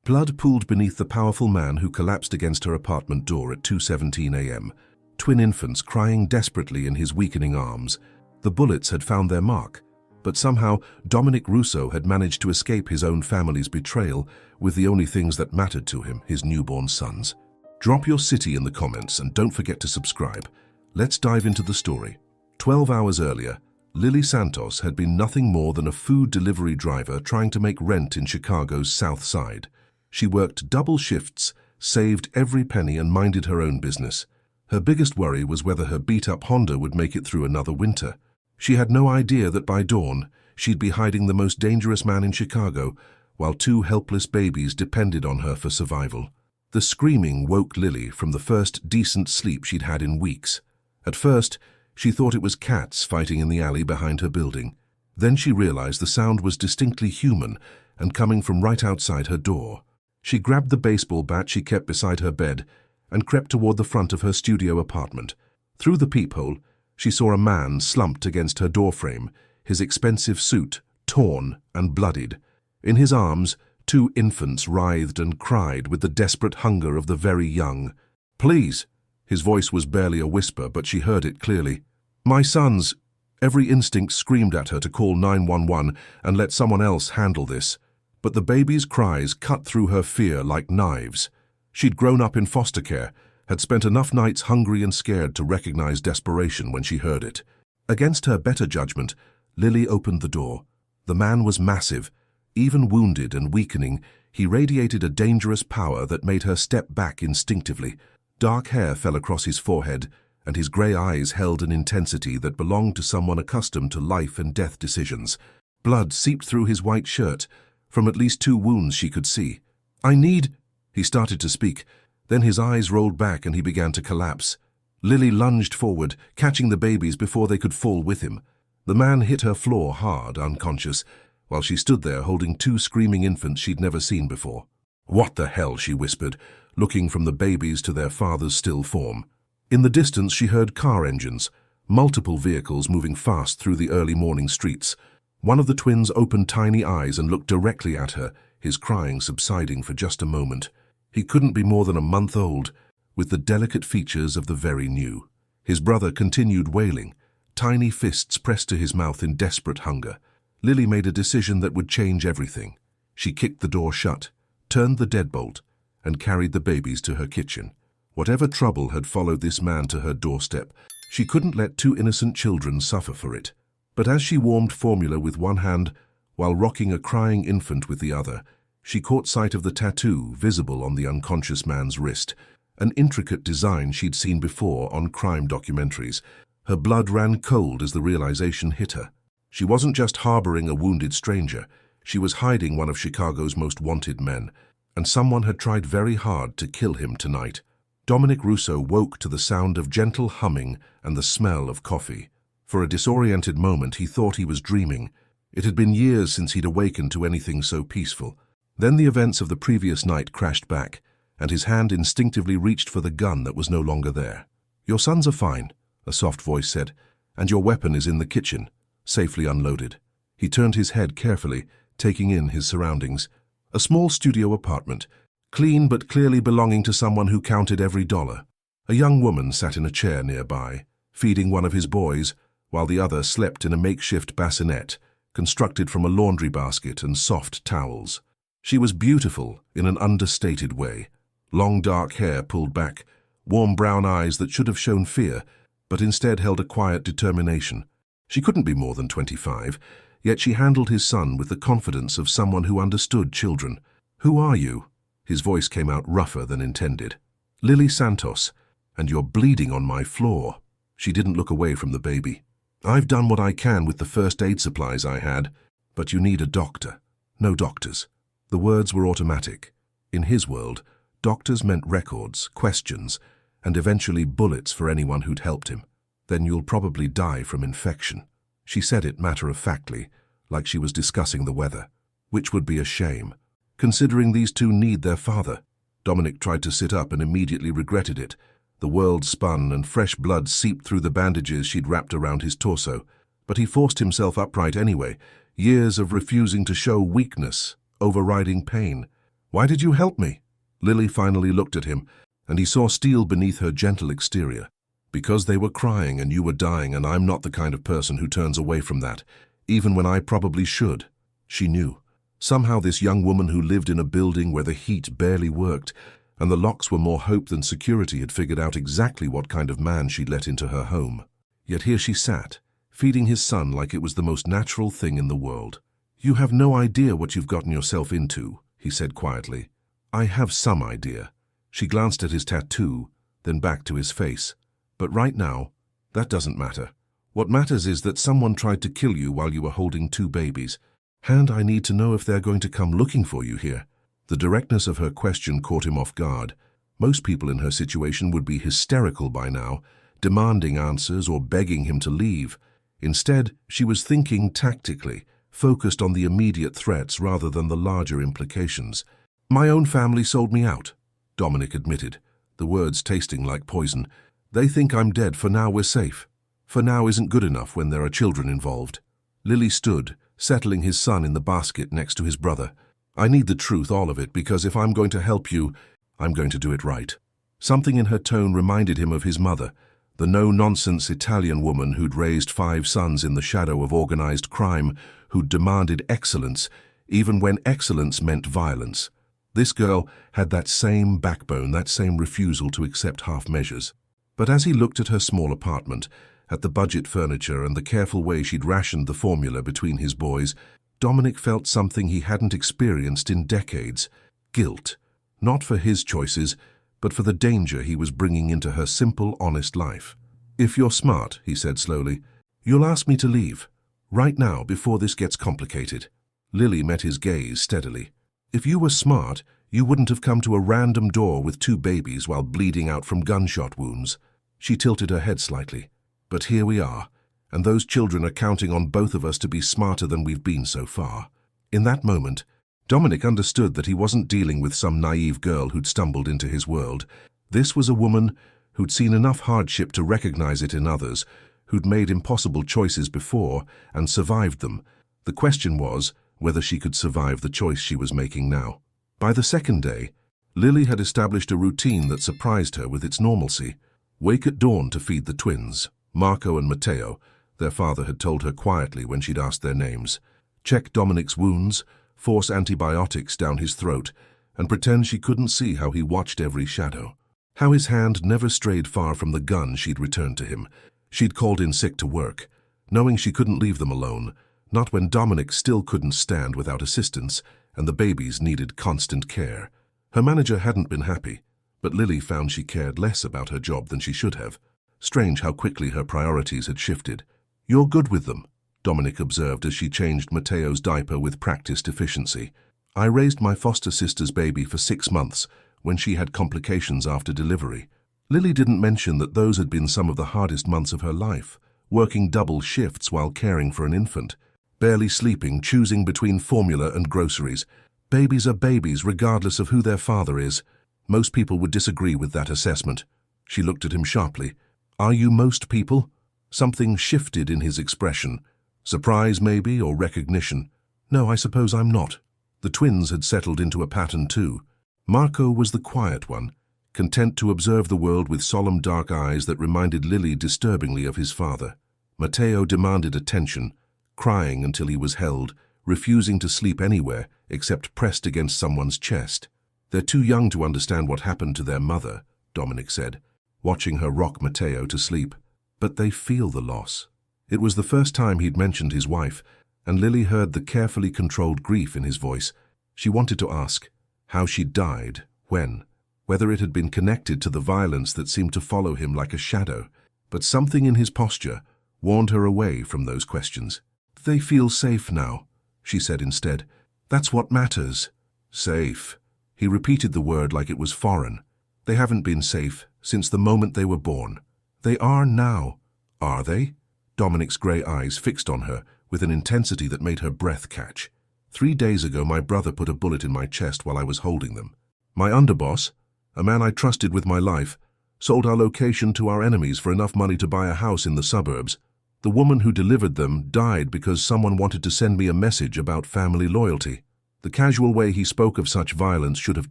Blood pooled beneath the powerful man who collapsed against her apartment door at 2:17 a.m. Twin infants crying desperately in his weakening arms. The bullets had found their mark, but somehow Dominic Russo had managed to escape his own family's betrayal with the only things that mattered to him, his newborn sons. Drop your city in the comments and don't forget to subscribe. Let's dive into the story. 12 hours earlier, Lily Santos had been nothing more than a food delivery driver trying to make rent in Chicago's South Side. She worked double shifts, saved every penny and minded her own business. Her biggest worry was whether her beat-up Honda would make it through another winter. She had no idea that by dawn, she'd be hiding the most dangerous man in Chicago, while two helpless babies depended on her for survival. The screaming woke Lily from the first decent sleep she'd had in weeks. At first, she thought it was cats fighting in the alley behind her building. Then she realized the sound was distinctly human and coming from right outside her door. She grabbed the baseball bat she kept beside her bed and crept toward the front of her studio apartment. Through the peephole, she saw a man slumped against her doorframe, his expensive suit torn and bloodied. In his arms, two infants writhed and cried with the desperate hunger of the very young. "Please!" His voice was barely a whisper, but she heard it clearly. "My sons!" Every instinct screamed at her to call 911 and let someone else handle this. But the baby's cries cut through her fear like knives. She'd grown up in foster care, had spent enough nights hungry and scared to recognize desperation when she heard it. Against her better judgment, Lily opened the door. The man was massive. Even wounded and weakening, he radiated a dangerous power that made her step back instinctively. Dark hair fell across his forehead, and his grey eyes held an intensity that belonged to someone accustomed to life and death decisions. Blood seeped through his white shirt, from at least 2 wounds she could see. "I need—" He started to speak. Then his eyes rolled back and he began to collapse. Lily lunged forward, catching the babies before they could fall with him. The man hit her floor hard, unconscious, while she stood there holding 2 screaming infants she'd never seen before. "What the hell?" she whispered, looking from the babies to their father's still form. In the distance she heard car engines, multiple vehicles moving fast through the early morning streets. One of the twins opened tiny eyes and looked directly at her, his crying subsiding for just a moment. He couldn't be more than a month old, with the delicate features of the very new. His brother continued wailing, tiny fists pressed to his mouth in desperate hunger. Lily made a decision that would change everything. She kicked the door shut, turned the deadbolt, and carried the babies to her kitchen. Whatever trouble had followed this man to her doorstep, she couldn't let 2 innocent children suffer for it. But as she warmed formula with one hand, while rocking a crying infant with the other, she caught sight of the tattoo visible on the unconscious man's wrist, an intricate design she'd seen before on crime documentaries. Her blood ran cold as the realization hit her. She wasn't just harboring a wounded stranger, she was hiding one of Chicago's most wanted men, and someone had tried very hard to kill him tonight. Dominic Russo woke to the sound of gentle humming and the smell of coffee. For a disoriented moment he thought he was dreaming. It had been years since he'd awakened to anything so peaceful. Then the events of the previous night crashed back, and his hand instinctively reached for the gun that was no longer there. "Your sons are fine," a soft voice said, "and your weapon is in the kitchen, safely unloaded." He turned his head carefully, taking in his surroundings. A small studio apartment, clean but clearly belonging to someone who counted every dollar. A young woman sat in a chair nearby, feeding one of his boys, while the other slept in a makeshift bassinet, constructed from a laundry basket and soft towels. She was beautiful in an understated way. Long dark hair pulled back, warm brown eyes that should have shown fear, but instead held a quiet determination. She couldn't be more than 25, yet she handled his son with the confidence of someone who understood children. "Who are you?" His voice came out rougher than intended. "Lily Santos, and you're bleeding on my floor." She didn't look away from the baby. "I've done what I can with the first aid supplies I had, but you need a doctor." "No doctors." The words were automatic. In his world, doctors meant records, questions, and eventually bullets for anyone who'd helped him. "Then you'll probably die from infection." She said it matter-of-factly, like she was discussing the weather. Which would be a shame, considering these two need their father. Dominic tried to sit up and immediately regretted it. The world spun and fresh blood seeped through the bandages she'd wrapped around his torso. But he forced himself upright anyway, years of refusing to show weakness, overriding pain. Why did you help me? Lily finally looked at him, and he saw steel beneath her gentle exterior. Because they were crying and you were dying, and I'm not the kind of person who turns away from that, even when I probably should. She knew. Somehow this young woman who lived in a building where the heat barely worked, and the locks were more hope than security, had figured out exactly what kind of man she'd let into her home. Yet here she sat, feeding his son like it was the most natural thing in the world. You have no idea what you've gotten yourself into, he said quietly. I have some idea. She glanced at his tattoo, then back to his face. But right now, that doesn't matter. What matters is that someone tried to kill you while you were holding 2 babies. And I need to know if they're going to come looking for you here. The directness of her question caught him off guard. Most people in her situation would be hysterical by now, demanding answers or begging him to leave. Instead, she was thinking tactically, focused on the immediate threats rather than the larger implications. My own family sold me out, Dominic admitted, the words tasting like poison. They think I'm dead. For now we're safe. For now isn't good enough when there are children involved. Lily stood, settling his son in the basket next to his brother. I need the truth, all of it, because if I'm going to help you, I'm going to do it right. Something in her tone reminded him of his mother, the no-nonsense Italian woman who'd raised 5 sons in the shadow of organized crime, who'd demanded excellence, even when excellence meant violence. This girl had that same backbone, that same refusal to accept half measures. But as he looked at her small apartment, at the budget furniture and the careful way she'd rationed the formula between his boys, Dominic felt something he hadn't experienced in decades: guilt. Not for his choices, but for the danger he was bringing into her simple, honest life. If you're smart, he said slowly, you'll ask me to leave. Right now, before this gets complicated. Lily met his gaze steadily. If you were smart, you wouldn't have come to a random door with 2 babies while bleeding out from gunshot wounds. She tilted her head slightly. But here we are, and those children are counting on both of us to be smarter than we've been so far. In that moment, Dominic understood that he wasn't dealing with some naive girl who'd stumbled into his world. This was a woman who'd seen enough hardship to recognize it in others, who'd made impossible choices before and survived them. The question was whether she could survive the choice she was making now. By the second day, Lily had established a routine that surprised her with its normalcy. Wake at dawn to feed the twins, Marco and Matteo, their father had told her quietly when she'd asked their names. Check Dominic's wounds, force antibiotics down his throat, and pretend she couldn't see how he watched every shadow. How his hand never strayed far from the gun she'd returned to him. She'd called in sick to work, knowing she couldn't leave them alone, not when Dominic still couldn't stand without assistance, and the babies needed constant care. Her manager hadn't been happy, but Lily found she cared less about her job than she should have. Strange how quickly her priorities had shifted. You're good with them, Dominic observed as she changed Matteo's diaper with practiced efficiency. I raised my foster sister's baby for 6 months when she had complications after delivery. Lily didn't mention that those had been some of the hardest months of her life, working double shifts while caring for an infant, barely sleeping, choosing between formula and groceries. Babies are babies regardless of who their father is. Most people would disagree with that assessment. She looked at him sharply. Are you most people? Something shifted in his expression. Surprise, maybe, or recognition. No, I suppose I'm not. The twins had settled into a pattern too. Marco was the quiet one, content to observe the world with solemn dark eyes that reminded Lily disturbingly of his father. Matteo demanded attention, crying until he was held, refusing to sleep anywhere except pressed against someone's chest. They're too young to understand what happened to their mother, Dominic said, watching her rock Matteo to sleep. But they feel the loss. It was the first time he'd mentioned his wife, and Lily heard the carefully controlled grief in his voice. She wanted to ask how she died, when, whether it had been connected to the violence that seemed to follow him like a shadow. But something in his posture warned her away from those questions. They feel safe now, she said instead. That's what matters. Safe. He repeated the word like it was foreign. They haven't been safe since the moment they were born. They are now. Are they? Dominic's grey eyes fixed on her with an intensity that made her breath catch. 3 days ago, my brother put a bullet in my chest while I was holding them. My underboss, a man I trusted with my life, sold our location to our enemies for enough money to buy a house in the suburbs. The woman who delivered them died because someone wanted to send me a message about family loyalty. The casual way he spoke of such violence should have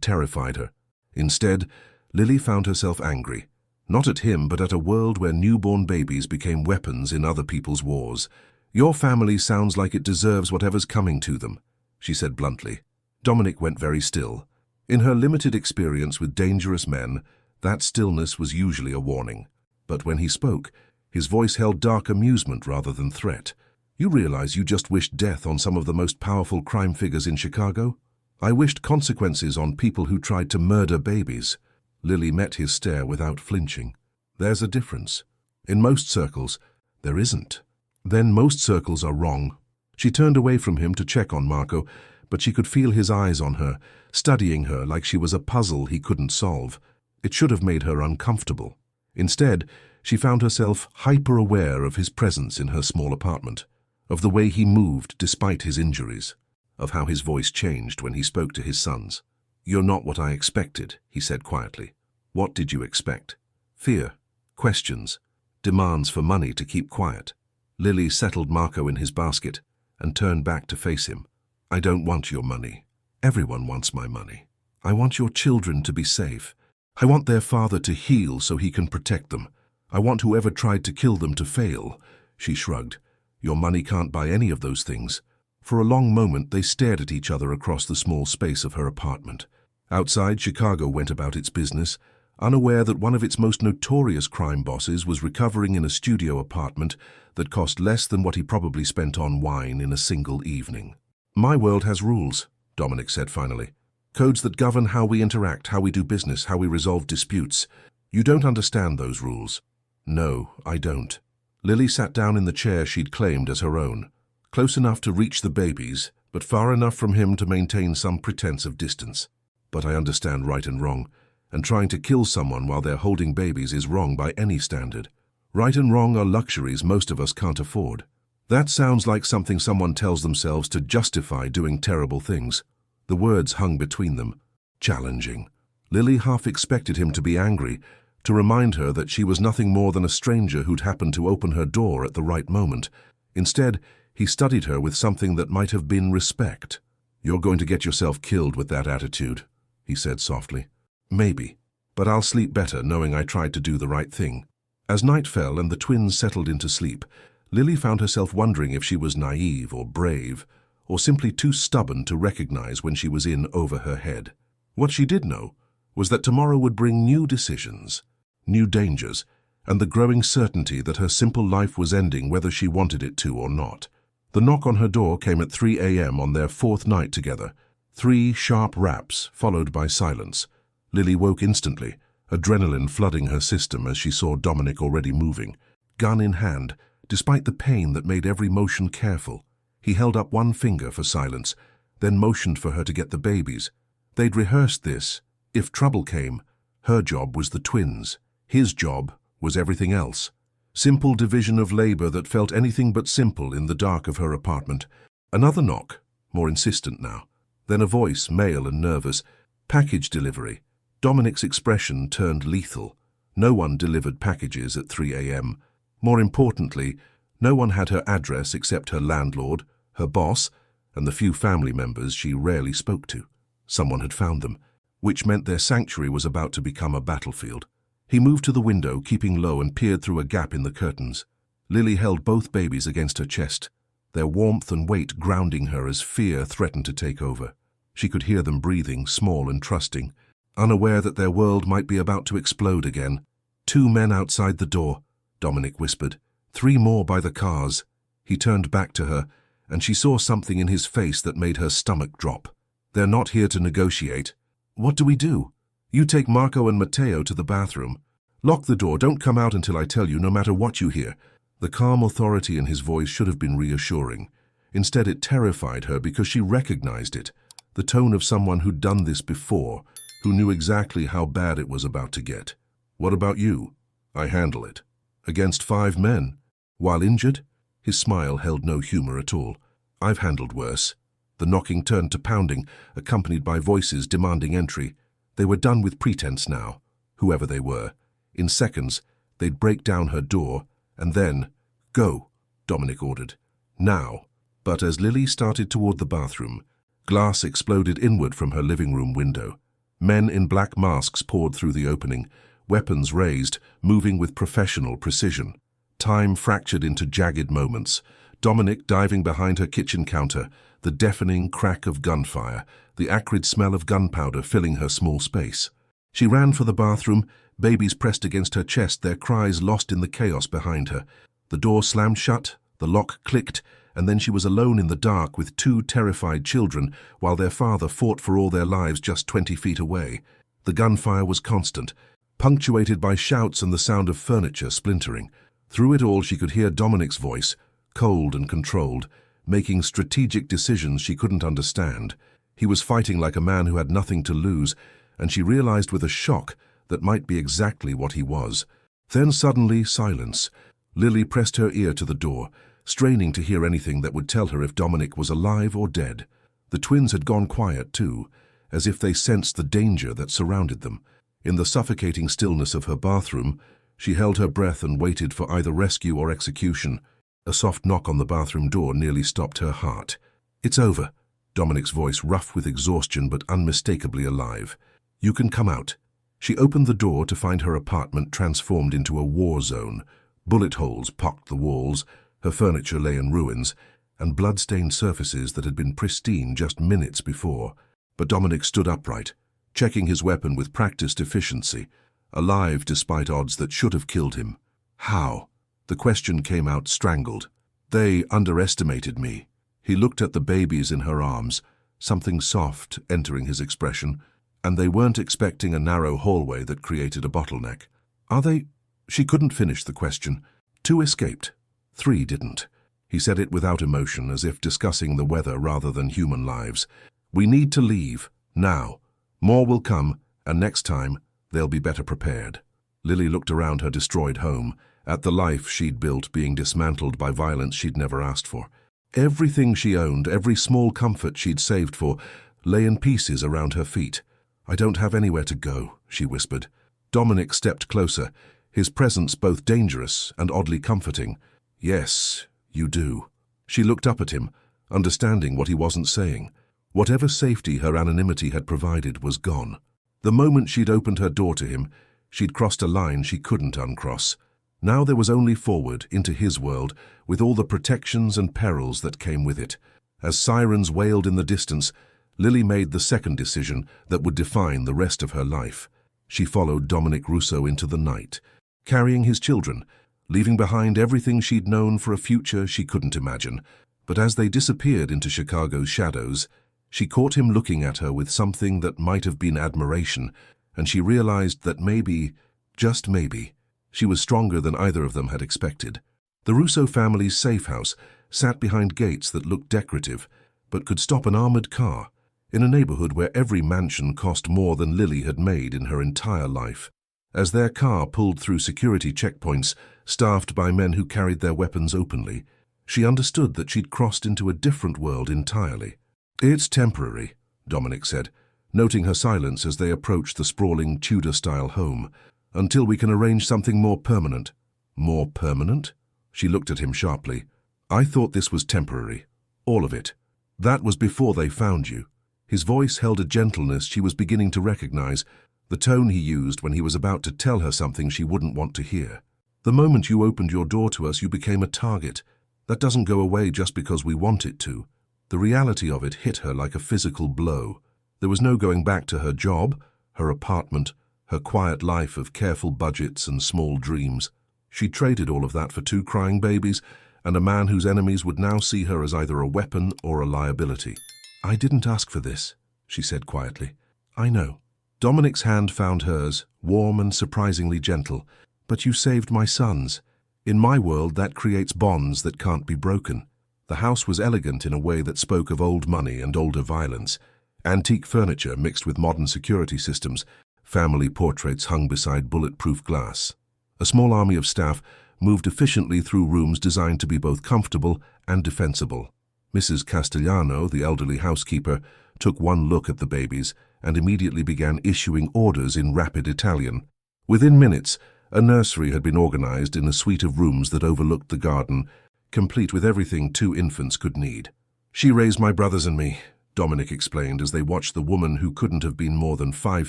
terrified her. Instead, Lily found herself angry, not at him but at a world where newborn babies became weapons in other people's wars. "Your family sounds like it deserves whatever's coming to them," she said bluntly. Dominic went very still. In her limited experience with dangerous men, that stillness was usually a warning. But when he spoke, his voice held dark amusement rather than threat. "You realize you just wished death on some of the most powerful crime figures in Chicago? I wished consequences on people who tried to murder babies." Lily met his stare without flinching. "There's a difference. In most circles, there isn't." "Then most circles are wrong." She turned away from him to check on Marco, but she could feel his eyes on her, studying her like she was a puzzle he couldn't solve. It should have made her uncomfortable. Instead, she found herself hyper-aware of his presence in her small apartment, of the way he moved despite his injuries, of how his voice changed when he spoke to his sons. "You're not what I expected," he said quietly. "What did you expect?" "Fear, questions, demands for money to keep quiet." Lily settled Marco in his basket and turned back to face him. "I don't want your money. Everyone wants my money. I want your children to be safe. I want their father to heal so he can protect them. I want whoever tried to kill them to fail." She shrugged. "Your money can't buy any of those things." For a long moment they stared at each other across the small space of her apartment. Outside, Chicago went about its business, unaware that one of its most notorious crime bosses was recovering in a studio apartment that cost less than what he probably spent on wine in a single evening. "My world has rules," Dominic said finally. "Codes that govern how we interact, how we do business, how we resolve disputes. You don't understand those rules." "No, I don't." Lily sat down in the chair she'd claimed as her own, close enough to reach the babies, but far enough from him to maintain some pretense of distance. "But I understand right and wrong, and trying to kill someone while they're holding babies is wrong by any standard. Right and wrong are luxuries most of us can't afford." That sounds like something someone tells themselves to justify doing terrible things. The words hung between them, challenging. Lily half expected him to be angry, to remind her that she was nothing more than a stranger who'd happened to open her door at the right moment. Instead, he studied her with something that might have been respect. "You're going to get yourself killed with that attitude," he said softly. "Maybe, but I'll sleep better knowing I tried to do the right thing." As night fell and the twins settled into sleep, Lily found herself wondering if she was naive or brave, or simply too stubborn to recognize when she was in over her head. What she did know was that tomorrow would bring new decisions, new dangers, and the growing certainty that her simple life was ending whether she wanted it to or not. The knock on her door came at 3 a.m. on their 4th night together. 3 sharp raps, followed by silence. Lily woke instantly, adrenaline flooding her system as she saw Dominic already moving, gun in hand, despite the pain that made every motion careful. He held up one finger for silence, then motioned for her to get the babies. They'd rehearsed this. If trouble came, her job was the twins. His job was everything else. Simple division of labor that felt anything but simple in the dark of her apartment. Another knock, more insistent now. Then a voice, male and nervous. "Package delivery." Dominic's expression turned lethal. No one delivered packages at 3 a.m. More importantly, no one had her address except her landlord, her boss, and the few family members she rarely spoke to. Someone had found them, which meant their sanctuary was about to become a battlefield. He moved to the window, keeping low, and peered through a gap in the curtains. Lily held both babies against her chest, their warmth and weight grounding her as fear threatened to take over. She could hear them breathing, small and trusting, unaware that their world might be about to explode again. "2 men outside the door," Dominic whispered. 3 more by the cars." He turned back to her, and she saw something in his face that made her stomach drop. "They're not here to negotiate." "What do we do?" "You take Marco and Matteo to the bathroom. Lock the door, don't come out until I tell you, no matter what you hear." The calm authority in his voice should have been reassuring. Instead, it terrified her because she recognized it, the tone of someone who'd done this before, who knew exactly how bad it was about to get. "What about you?" "I handle it." "Against 5 men? While injured?" His smile held no humor at all. "I've handled worse." The knocking turned to pounding, accompanied by voices demanding entry. They were done with pretense now, whoever they were. In seconds, they'd break down her door, and then, "Go," Dominic ordered. "Now." But as Lily started toward the bathroom, Glass exploded inward from her living room window. Men in black masks poured through the opening, weapons raised, moving with professional precision. Time fractured into jagged moments. Dominic diving behind her kitchen counter, the deafening crack of gunfire, the acrid smell of gunpowder filling her small space. She ran for the bathroom, babies pressed against her chest, their cries lost in the chaos behind her. The door slammed shut, the lock clicked, and then she was alone in the dark with two terrified children while their father fought for all their lives just 20 feet away. The gunfire was constant, punctuated by shouts and the sound of furniture splintering. Through it all she could hear Dominic's voice, cold and controlled, making strategic decisions she couldn't understand. He was fighting like a man who had nothing to lose, and she realized with a shock that might be exactly what he was. Then suddenly, silence. Lily pressed her ear to the door, straining to hear anything that would tell her if Dominic was alive or dead. The twins had gone quiet too, as if they sensed the danger that surrounded them. In the suffocating stillness of her bathroom, she held her breath and waited for either rescue or execution. A soft knock on the bathroom door nearly stopped her heart. "It's over," Dominic's voice rough with exhaustion but unmistakably alive. "You can come out." She opened the door to find her apartment transformed into a war zone. Bullet holes pocked the walls, her furniture lay in ruins, and blood-stained surfaces that had been pristine just minutes before. But Dominic stood upright, checking his weapon with practiced efficiency, alive despite odds that should have killed him. "How?" The question came out strangled. "They underestimated me." He looked at the babies in her arms, something soft entering his expression, and they weren't expecting a narrow hallway that created a bottleneck. "Are they?" She couldn't finish the question. 2 escaped. 3 didn't. He said it without emotion, as if discussing the weather rather than human lives. "We need to leave, now. More will come, and next time, they'll be better prepared." Lily looked around her destroyed home, at the life she'd built being dismantled by violence she'd never asked for. Everything she owned, every small comfort she'd saved for, lay in pieces around her feet. "I don't have anywhere to go," she whispered. Dominic stepped closer, his presence both dangerous and oddly comforting. "Yes, you do." She looked up at him, understanding what he wasn't saying. Whatever safety her anonymity had provided was gone. The moment she'd opened her door to him, she'd crossed a line she couldn't uncross. Now there was only forward, into his world, with all the protections and perils that came with it. As sirens wailed in the distance, Lily made the second decision that would define the rest of her life. She followed Dominic Rousseau into the night, carrying his children, leaving behind everything she'd known for a future she couldn't imagine. But as they disappeared into Chicago's shadows, she caught him looking at her with something that might have been admiration, and she realized that maybe, just maybe, she was stronger than either of them had expected. The Rousseau family's safe house sat behind gates that looked decorative, but could stop an armored car, in a neighborhood where every mansion cost more than Lily had made in her entire life. As their car pulled through security checkpoints, staffed by men who carried their weapons openly, she understood that she'd crossed into a different world entirely. "It's temporary," Dominic said, noting her silence as they approached the sprawling Tudor-style home, "until we can arrange something more permanent." "More permanent?" She looked at him sharply. "I thought this was temporary. All of it. That was before they found you." His voice held a gentleness she was beginning to recognize, the tone he used when he was about to tell her something she wouldn't want to hear. "The moment you opened your door to us, you became a target. That doesn't go away just because we want it to." The reality of it hit her like a physical blow. There was no going back to her job, her apartment, her quiet life of careful budgets and small dreams. She traded all of that for 2 crying babies and a man whose enemies would now see her as either a weapon or a liability. "I didn't ask for this," she said quietly. "I know." Dominic's hand found hers, warm and surprisingly gentle. "But you saved my sons. In my world, that creates bonds that can't be broken." The house was elegant in a way that spoke of old money and older violence. Antique furniture mixed with modern security systems, family portraits hung beside bulletproof glass. A small army of staff moved efficiently through rooms designed to be both comfortable and defensible. Mrs. Castellano, the elderly housekeeper, took one look at the babies and immediately began issuing orders in rapid Italian. Within minutes, a nursery had been organized in a suite of rooms that overlooked the garden, complete with everything 2 infants could need. "She raised my brothers and me," Dominic explained as they watched the woman who couldn't have been more than 5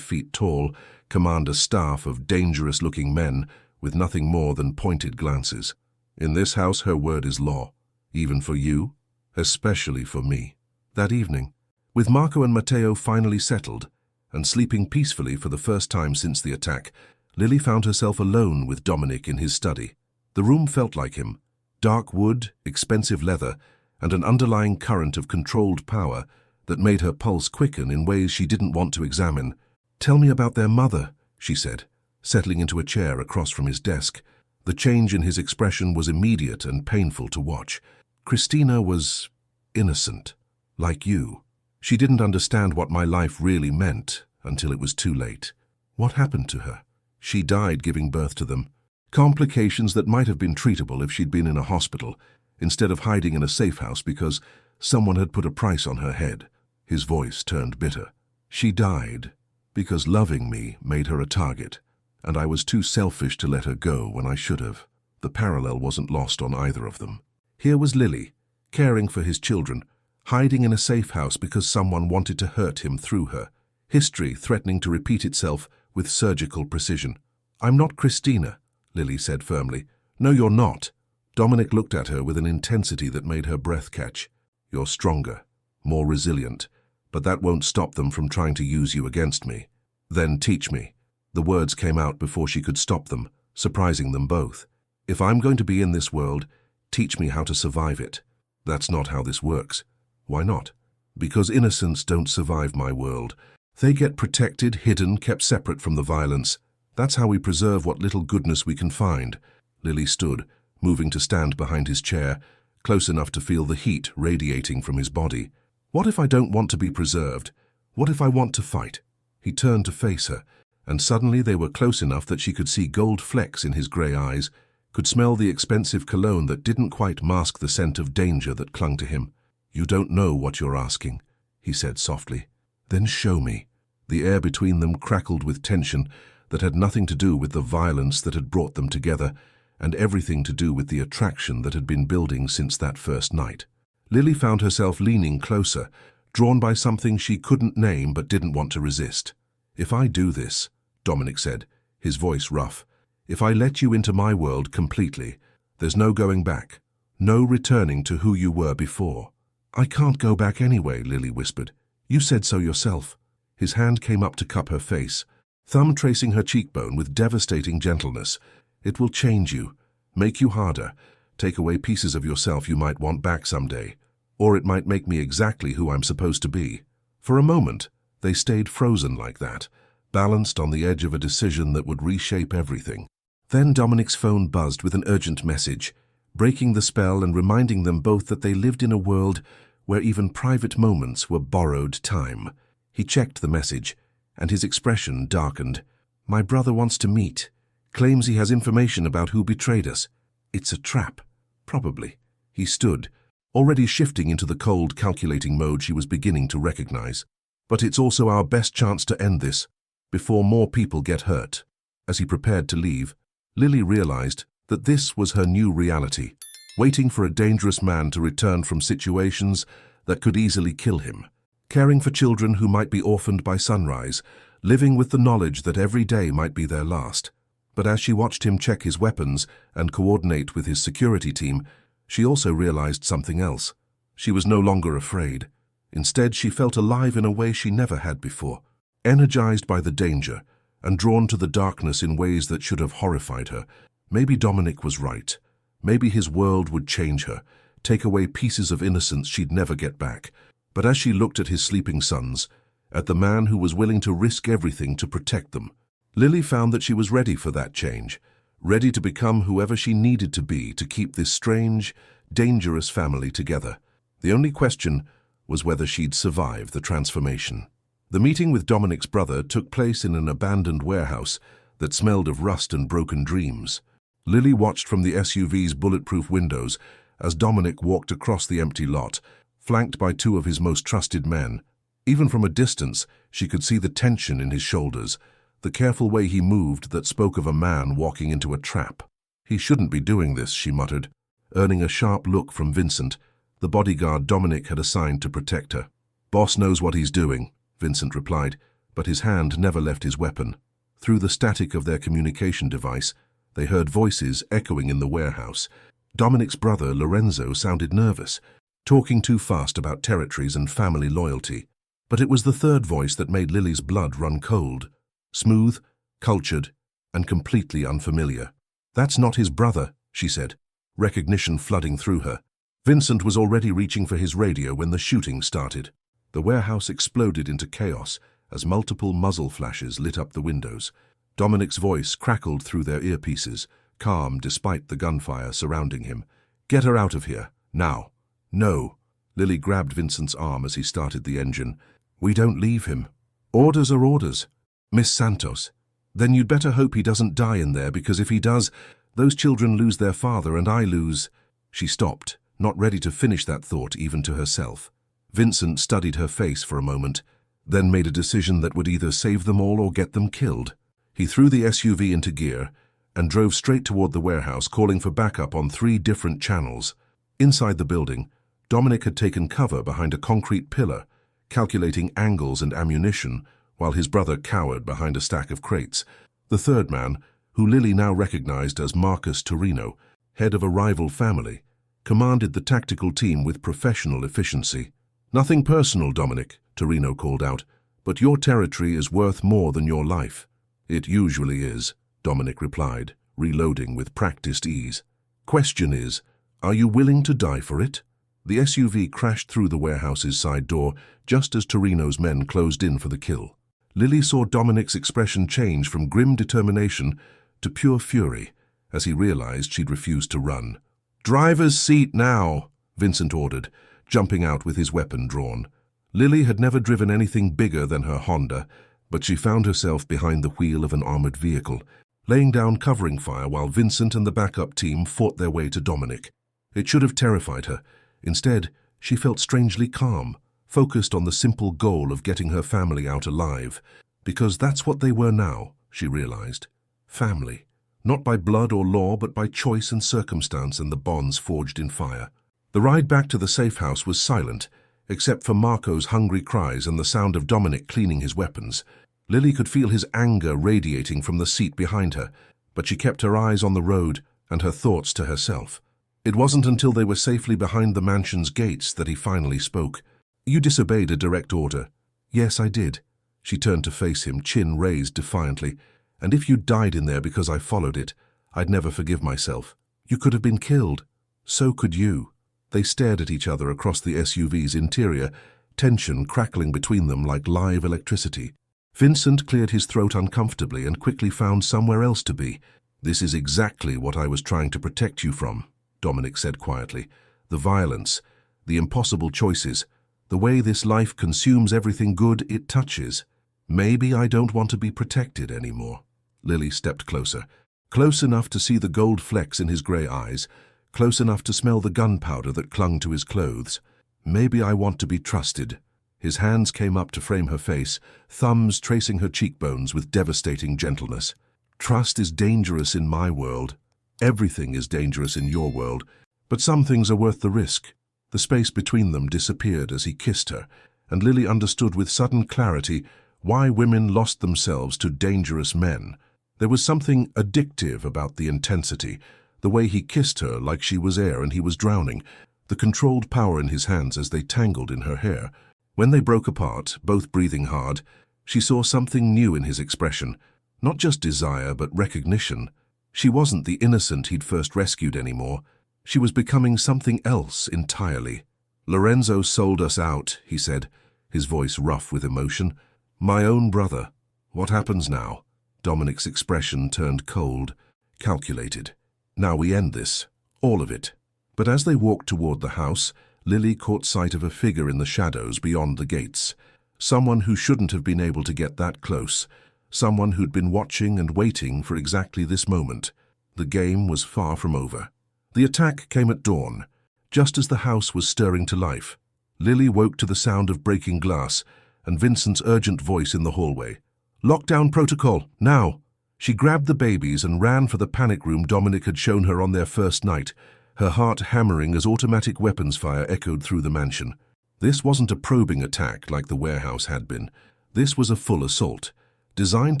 feet tall command a staff of dangerous-looking men with nothing more than pointed glances. In this house, her word is law, even for you, especially for me. That evening, with Marco and Matteo finally settled and sleeping peacefully for the first time since the attack, Lily found herself alone with Dominic in his study. The room felt like him: dark wood, expensive leather, and an underlying current of controlled power that made her pulse quicken in ways she didn't want to examine. "Tell me about their mother," she said, settling into a chair across from his desk. The change in his expression was immediate and painful to watch. "Christina was innocent, like you. She didn't understand what my life really meant until it was too late." "What happened to her?" "She died giving birth to them. Complications that might have been treatable if she'd been in a hospital, instead of hiding in a safe house because someone had put a price on her head." His voice turned bitter. "She died because loving me made her a target, and I was too selfish to let her go when I should have." The parallel wasn't lost on either of them. Here was Lily, caring for his children, hiding in a safe house because someone wanted to hurt him through her. History threatening to repeat itself with surgical precision. "I'm not Christina," Lily said firmly. "No, you're not." Dominic looked at her with an intensity that made her breath catch. "You're stronger, more resilient, but that won't stop them from trying to use you against me." "Then teach me." The words came out before she could stop them, surprising them both. "If I'm going to be in this world, teach me how to survive it." "That's not how this works." "Why not?" "Because innocents don't survive my world. They get protected, hidden, kept separate from the violence. That's how we preserve what little goodness we can find." Lily stood, moving to stand behind his chair, close enough to feel the heat radiating from his body. "What if I don't want to be preserved? What if I want to fight?" He turned to face her, and suddenly they were close enough that she could see gold flecks in his grey eyes, could smell the expensive cologne that didn't quite mask the scent of danger that clung to him. "You don't know what you're asking," he said softly. "Then show me." The air between them crackled with tension that had nothing to do with the violence that had brought them together, and everything to do with the attraction that had been building since that first night. Lily found herself leaning closer, drawn by something she couldn't name but didn't want to resist. "If I do this," Dominic said, his voice rough, "if I let you into my world completely, there's no going back, no returning to who you were before." "I can't go back anyway," Lily whispered. "You said so yourself." His hand came up to cup her face, thumb tracing her cheekbone with devastating gentleness. "It will change you, make you harder, take away pieces of yourself you might want back someday, or it might make me exactly who I'm supposed to be." For a moment, they stayed frozen like that, balanced on the edge of a decision that would reshape everything. Then Dominic's phone buzzed with an urgent message, breaking the spell and reminding them both that they lived in a world where even private moments were borrowed time. He checked the message, and his expression darkened. "My brother wants to meet. Claims he has information about who betrayed us. It's a trap." "Probably." He stood, already shifting into the cold, calculating mode she was beginning to recognize. "But it's also our best chance to end this, before more people get hurt." As he prepared to leave, Lily realized that this was her new reality, waiting for a dangerous man to return from situations that could easily kill him. Caring for children who might be orphaned by sunrise, living with the knowledge that every day might be their last. But as she watched him check his weapons and coordinate with his security team, she also realized something else. She was no longer afraid. Instead, she felt alive in a way she never had before, energized by the danger and drawn to the darkness in ways that should have horrified her. Maybe Dominic was right. Maybe his world would change her, take away pieces of innocence she'd never get back. But as she looked at his sleeping sons, at the man who was willing to risk everything to protect them, Lily found that she was ready for that change, ready to become whoever she needed to be to keep this strange, dangerous family together. The only question was whether she'd survive the transformation. The meeting with Dominic's brother took place in an abandoned warehouse that smelled of rust and broken dreams. Lily watched from the SUV's bulletproof windows as Dominic walked across the empty lot, flanked by two of his most trusted men. Even from a distance, she could see the tension in his shoulders, the careful way he moved that spoke of a man walking into a trap. "He shouldn't be doing this," she muttered, earning a sharp look from Vincent, the bodyguard Dominic had assigned to protect her. "Boss knows what he's doing," Vincent replied, but his hand never left his weapon. Through the static of their communication device, they heard voices echoing in the warehouse. Dominic's brother, Lorenzo, sounded nervous, talking too fast about territories and family loyalty. But it was the third voice that made Lily's blood run cold. Smooth, cultured, and completely unfamiliar. "That's not his brother," she said, recognition flooding through her. Vincent was already reaching for his radio when the shooting started. The warehouse exploded into chaos as multiple muzzle flashes lit up the windows. Dominic's voice crackled through their earpieces, calm despite the gunfire surrounding him. "Get her out of here, now." "No." Lily grabbed Vincent's arm as he started the engine. "We don't leave him. Orders are orders. Miss Santos. Then you'd better hope he doesn't die in there, because if he does, those children lose their father and I lose." She stopped, not ready to finish that thought even to herself. Vincent studied her face for a moment, then made a decision that would either save them all or get them killed. He threw the SUV into gear and drove straight toward the warehouse, calling for backup on 3 different channels. Inside the building, Dominic had taken cover behind a concrete pillar, calculating angles and ammunition, while his brother cowered behind a stack of crates. The third man, who Lily now recognized as Marcus Torino, head of a rival family, commanded the tactical team with professional efficiency. "Nothing personal, Dominic," Torino called out, "but your territory is worth more than your life." "It usually is," Dominic replied, reloading with practiced ease. "Question is, are you willing to die for it?" The SUV crashed through the warehouse's side door just as Torino's men closed in for the kill. Lily saw Dominic's expression change from grim determination to pure fury as he realized she'd refused to run. "Driver's seat now," Vincent ordered, jumping out with his weapon drawn. Lily had never driven anything bigger than her Honda, but she found herself behind the wheel of an armored vehicle, laying down covering fire while Vincent and the backup team fought their way to Dominic. It should have terrified her. Instead, she felt strangely calm, focused on the simple goal of getting her family out alive. Because that's what they were now, she realized. Family. Not by blood or law, but by choice and circumstance and the bonds forged in fire. The ride back to the safe house was silent, except for Marco's hungry cries and the sound of Dominic cleaning his weapons. Lily could feel his anger radiating from the seat behind her, but she kept her eyes on the road and her thoughts to herself. It wasn't until they were safely behind the mansion's gates that he finally spoke. "You disobeyed a direct order." "Yes, I did." She turned to face him, chin raised defiantly. "And if you died in there because I followed it, I'd never forgive myself. You could have been killed. So could you." They stared at each other across the SUV's interior, tension crackling between them like live electricity. Vincent cleared his throat uncomfortably and quickly found somewhere else to be. "This is exactly what I was trying to protect you from," Dominic said quietly. "The violence, the impossible choices, the way this life consumes everything good it touches. Maybe I don't want to be protected anymore." Lily stepped closer, close enough to see the gold flecks in his grey eyes, close enough to smell the gunpowder that clung to his clothes. "Maybe I want to be trusted." His hands came up to frame her face, thumbs tracing her cheekbones with devastating gentleness. "Trust is dangerous in my world. Everything is dangerous in your world, but some things are worth the risk." The space between them disappeared as he kissed her, and Lily understood with sudden clarity why women lost themselves to dangerous men. There was something addictive about the intensity, the way he kissed her like she was air and he was drowning, the controlled power in his hands as they tangled in her hair. When they broke apart, both breathing hard, she saw something new in his expression, not just desire but recognition. She wasn't the innocent he'd first rescued anymore. She was becoming something else entirely. "Lorenzo sold us out," he said, his voice rough with emotion. "My own brother. What happens now?" Dominic's expression turned cold, calculated. "Now we end this. All of it." But as they walked toward the house, Lily caught sight of a figure in the shadows beyond the gates. Someone who shouldn't have been able to get that close. Someone who'd been watching and waiting for exactly this moment. The game was far from over. The attack came at dawn, just as the house was stirring to life. Lily woke to the sound of breaking glass and Vincent's urgent voice in the hallway. "Lockdown protocol, now!" She grabbed the babies and ran for the panic room Dominic had shown her on their first night, her heart hammering as automatic weapons fire echoed through the mansion. This wasn't a probing attack like the warehouse had been. This was a full assault, designed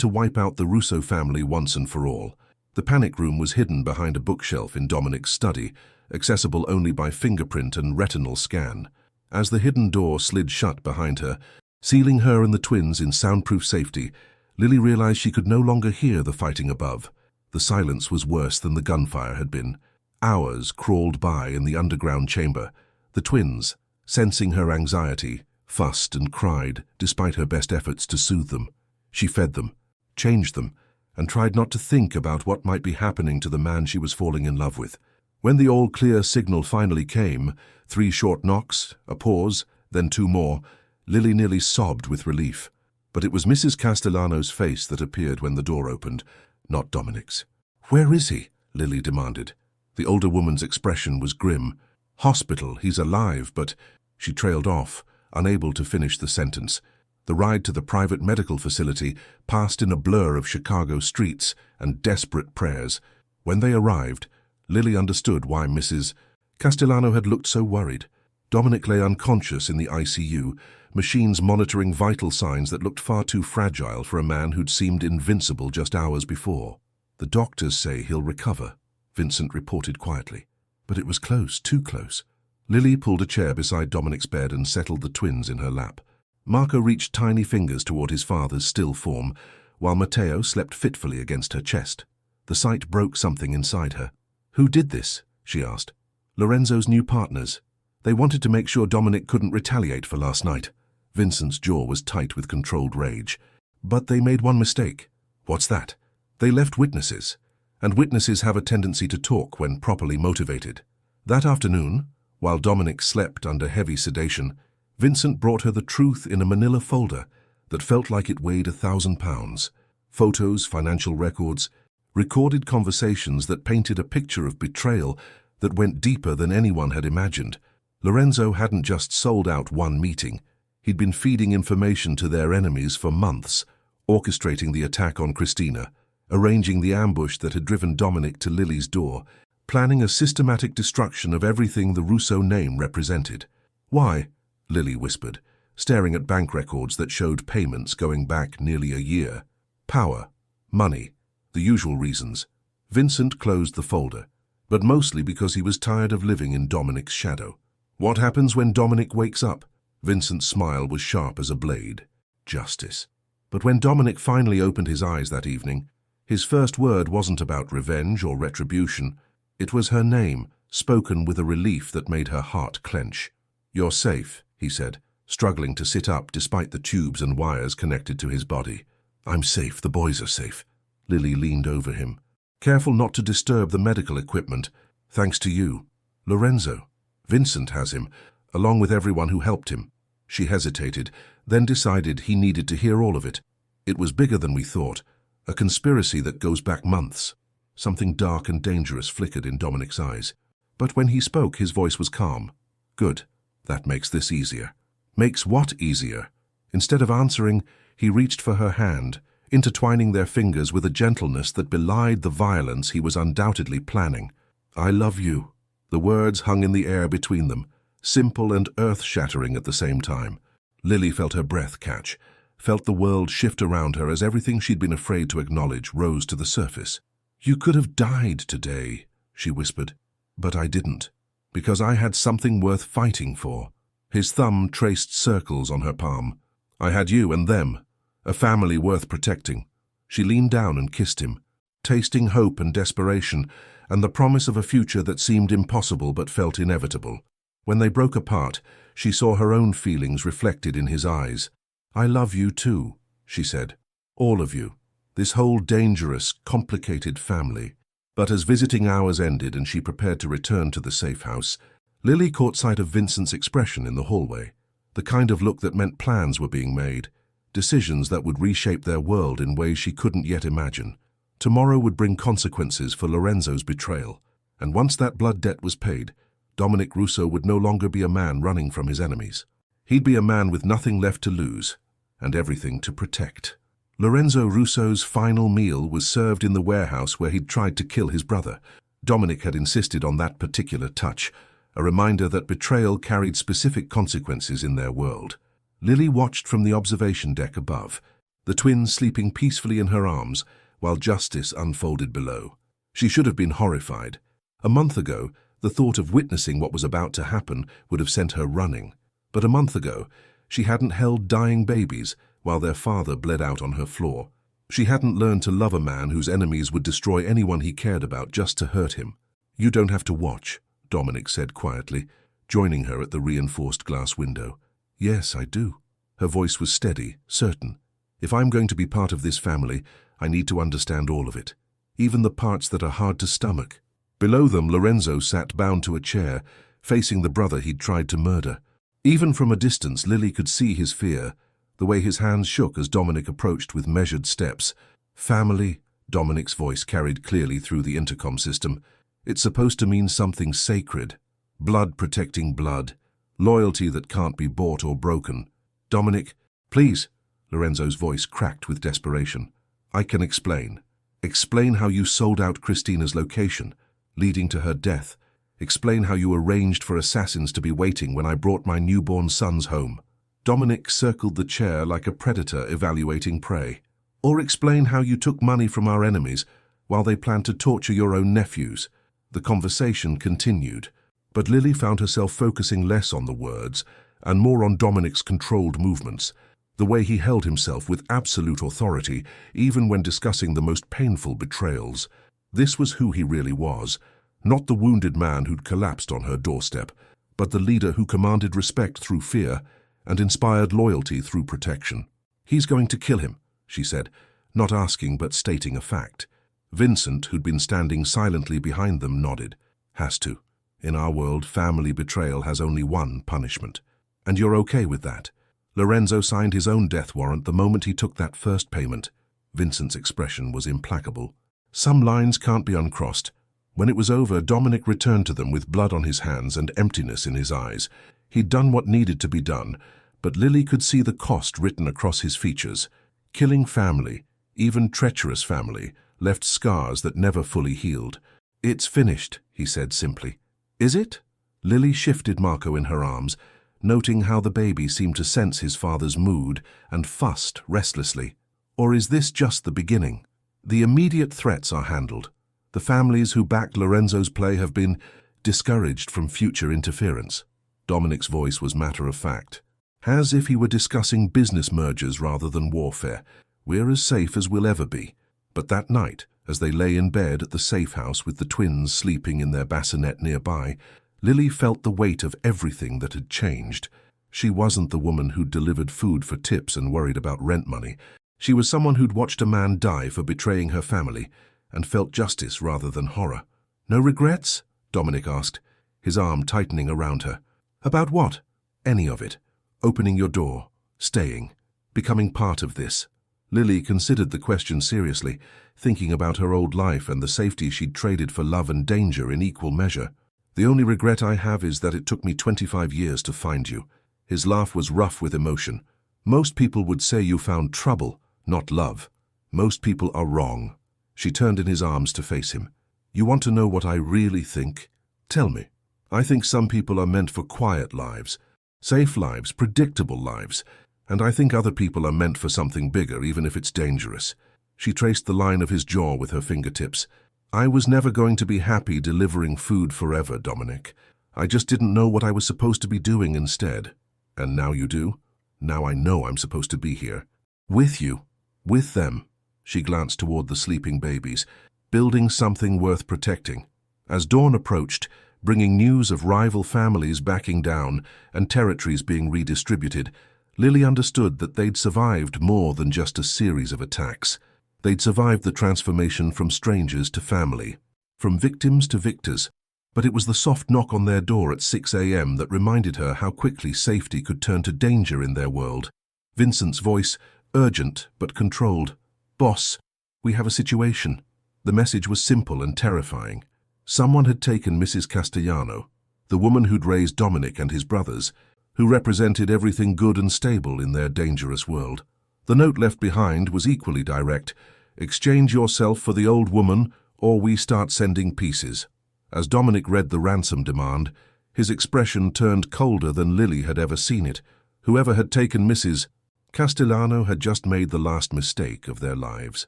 to wipe out the Russo family once and for all. The panic room was hidden behind a bookshelf in Dominic's study, accessible only by fingerprint and retinal scan. As the hidden door slid shut behind her, sealing her and the twins in soundproof safety, Lily realized she could no longer hear the fighting above. The silence was worse than the gunfire had been. Hours crawled by in the underground chamber. The twins, sensing her anxiety, fussed and cried despite her best efforts to soothe them. She fed them, changed them, and tried not to think about what might be happening to the man she was falling in love with. When the all-clear signal finally came, 3 short knocks, a pause, then 2 more, Lily nearly sobbed with relief. But it was Mrs. Castellano's face that appeared when the door opened, not Dominic's. "Where is he?" Lily demanded. The older woman's expression was grim. "Hospital, he's alive, but—" She trailed off, unable to finish the sentence. The ride to the private medical facility passed in a blur of Chicago streets and desperate prayers. When they arrived, Lily understood why Mrs. Castellano had looked so worried. Dominic lay unconscious in the ICU, machines monitoring vital signs that looked far too fragile for a man who'd seemed invincible just hours before. "The doctors say he'll recover," Vincent reported quietly. But it was close, too close. Lily pulled a chair beside Dominic's bed and settled the twins in her lap. Marco reached tiny fingers toward his father's still form, while Matteo slept fitfully against her chest. The sight broke something inside her. "Who did this?" she asked. "Lorenzo's new partners. They wanted to make sure Dominic couldn't retaliate for last night." Vincent's jaw was tight with controlled rage. "But they made one mistake." "What's that?" "They left witnesses, and witnesses have a tendency to talk when properly motivated." That afternoon, while Dominic slept under heavy sedation, Vincent brought her the truth in a manila folder that felt like it weighed 1,000 pounds. Photos, financial records, recorded conversations that painted a picture of betrayal that went deeper than anyone had imagined. Lorenzo hadn't just sold out one meeting. He'd been feeding information to their enemies for months, orchestrating the attack on Christina, arranging the ambush that had driven Dominic to Lily's door, planning a systematic destruction of everything the Russo name represented. "Why?" Lily whispered, staring at bank records that showed payments going back nearly a year. "Power. Money. The usual reasons." Vincent closed the folder, but mostly because he was tired of living in Dominic's shadow. "What happens when Dominic wakes up?" Vincent's smile was sharp as a blade. "Justice." But when Dominic finally opened his eyes that evening, his first word wasn't about revenge or retribution. It was her name, spoken with a relief that made her heart clench. "You're safe," he said, struggling to sit up despite the tubes and wires connected to his body. "I'm safe, the boys are safe." Lily leaned over him. "Careful not to disturb the medical equipment. Thanks to you." "Lorenzo." "Vincent has him, along with everyone who helped him." She hesitated, then decided he needed to hear all of it. "It was bigger than we thought, a conspiracy that goes back months." Something dark and dangerous flickered in Dominic's eyes. But when he spoke, his voice was calm. "Good. That makes this easier." "Makes what easier?" Instead of answering, he reached for her hand, intertwining their fingers with a gentleness that belied the violence he was undoubtedly planning. "I love you." The words hung in the air between them, simple and earth-shattering at the same time. Lily felt her breath catch, felt the world shift around her as everything she'd been afraid to acknowledge rose to the surface. "You could have died today," she whispered. "But I didn't, because I had something worth fighting for." His thumb traced circles on her palm. "I had you and them, a family worth protecting." She leaned down and kissed him, tasting hope and desperation, and the promise of a future that seemed impossible but felt inevitable. When they broke apart, she saw her own feelings reflected in his eyes. "I love you too," she said. "All of you. This whole dangerous, complicated family." But as visiting hours ended and she prepared to return to the safe house, Lily caught sight of Vincent's expression in the hallway, the kind of look that meant plans were being made, decisions that would reshape their world in ways she couldn't yet imagine. Tomorrow would bring consequences for Lorenzo's betrayal, and once that blood debt was paid, Dominic Russo would no longer be a man running from his enemies. He'd be a man with nothing left to lose and everything to protect. Lorenzo Russo's final meal was served in the warehouse where he'd tried to kill his brother. Dominic had insisted on that particular touch, a reminder that betrayal carried specific consequences in their world. Lily watched from the observation deck above, the twins sleeping peacefully in her arms while justice unfolded below. She should have been horrified. A month ago, the thought of witnessing what was about to happen would have sent her running. But a month ago, she hadn't held dying babies while their father bled out on her floor. She hadn't learned to love a man whose enemies would destroy anyone he cared about just to hurt him. "You don't have to watch," Dominic said quietly, joining her at the reinforced glass window. "Yes, I do." Her voice was steady, certain. "If I'm going to be part of this family, I need to understand all of it, even the parts that are hard to stomach." Below them, Lorenzo sat bound to a chair, facing the brother he'd tried to murder. Even from a distance, Lily could see his fear, the way his hands shook as Dominic approached with measured steps. "Family," Dominic's voice carried clearly through the intercom system. "It's supposed to mean something sacred. Blood protecting blood. Loyalty that can't be bought or broken. Dominic, please." Lorenzo's voice cracked with desperation. "I can explain. Explain how you sold out Christina's location, leading to her death. Explain how you arranged for assassins to be waiting when I brought my newborn sons home." Dominic circled the chair like a predator evaluating prey. "Or explain how you took money from our enemies while they planned to torture your own nephews." The conversation continued, but Lily found herself focusing less on the words and more on Dominic's controlled movements, the way he held himself with absolute authority, even when discussing the most painful betrayals. This was who he really was, not the wounded man who'd collapsed on her doorstep, but the leader who commanded respect through fear and inspired loyalty through protection. "He's going to kill him," she said, not asking but stating a fact. Vincent, who'd been standing silently behind them, nodded. "Has to. In our world, family betrayal has only one punishment. And you're okay with that?" Lorenzo signed his own death warrant the moment he took that first payment. Vincent's expression was implacable. Some lines can't be uncrossed. When it was over, Dominic returned to them with blood on his hands and emptiness in his eyes. He'd done what needed to be done, but Lily could see the cost written across his features. Killing family, even treacherous family, left scars that never fully healed. "It's finished," he said simply. "Is it?" Lily shifted Marco in her arms, noting how the baby seemed to sense his father's mood and fussed restlessly. "Or is this just the beginning? The immediate threats are handled. The families who backed Lorenzo's play have been discouraged from future interference." Dominic's voice was matter-of-fact, as if he were discussing business mergers rather than warfare. "We're as safe as we'll ever be." But that night, as they lay in bed at the safe house with the twins sleeping in their bassinet nearby, Lily felt the weight of everything that had changed. She wasn't the woman who'd delivered food for tips and worried about rent money. She was someone who'd watched a man die for betraying her family and felt justice rather than horror. "No regrets?" Dominic asked, his arm tightening around her. "About what?" "Any of it. Opening your door, staying, becoming part of this." Lily considered the question seriously, thinking about her old life and the safety she'd traded for love and danger in equal measure. "The only regret I have is that it took me 25 years to find you." His laugh was rough with emotion. "Most people would say you found trouble, not love. Most people are wrong." She turned in his arms to face him. "You want to know what I really think? Tell me." "I think some people are meant for quiet lives, safe lives, predictable lives. And I think other people are meant for something bigger, even if it's dangerous." She traced the line of his jaw with her fingertips. "I was never going to be happy delivering food forever, Dominic. I just didn't know what I was supposed to be doing instead. And now you do? Now I know I'm supposed to be here. With you. With them." She glanced toward the sleeping babies, building something worth protecting. As dawn approached, bringing news of rival families backing down and territories being redistributed, Lily understood that they'd survived more than just a series of attacks. They'd survived the transformation from strangers to family, from victims to victors. But it was the soft knock on their door at 6 a.m. that reminded her how quickly safety could turn to danger in their world. Vincent's voice, urgent but controlled. "Boss, we have a situation." The message was simple and terrifying. Someone had taken Mrs. Castellano, the woman who'd raised Dominic and his brothers, who represented everything good and stable in their dangerous world. The note left behind was equally direct. "Exchange yourself for the old woman, or we start sending pieces." As Dominic read the ransom demand, His expression turned colder than Lily had ever seen it. Whoever had taken Mrs. Castellano had just made the last mistake of their lives.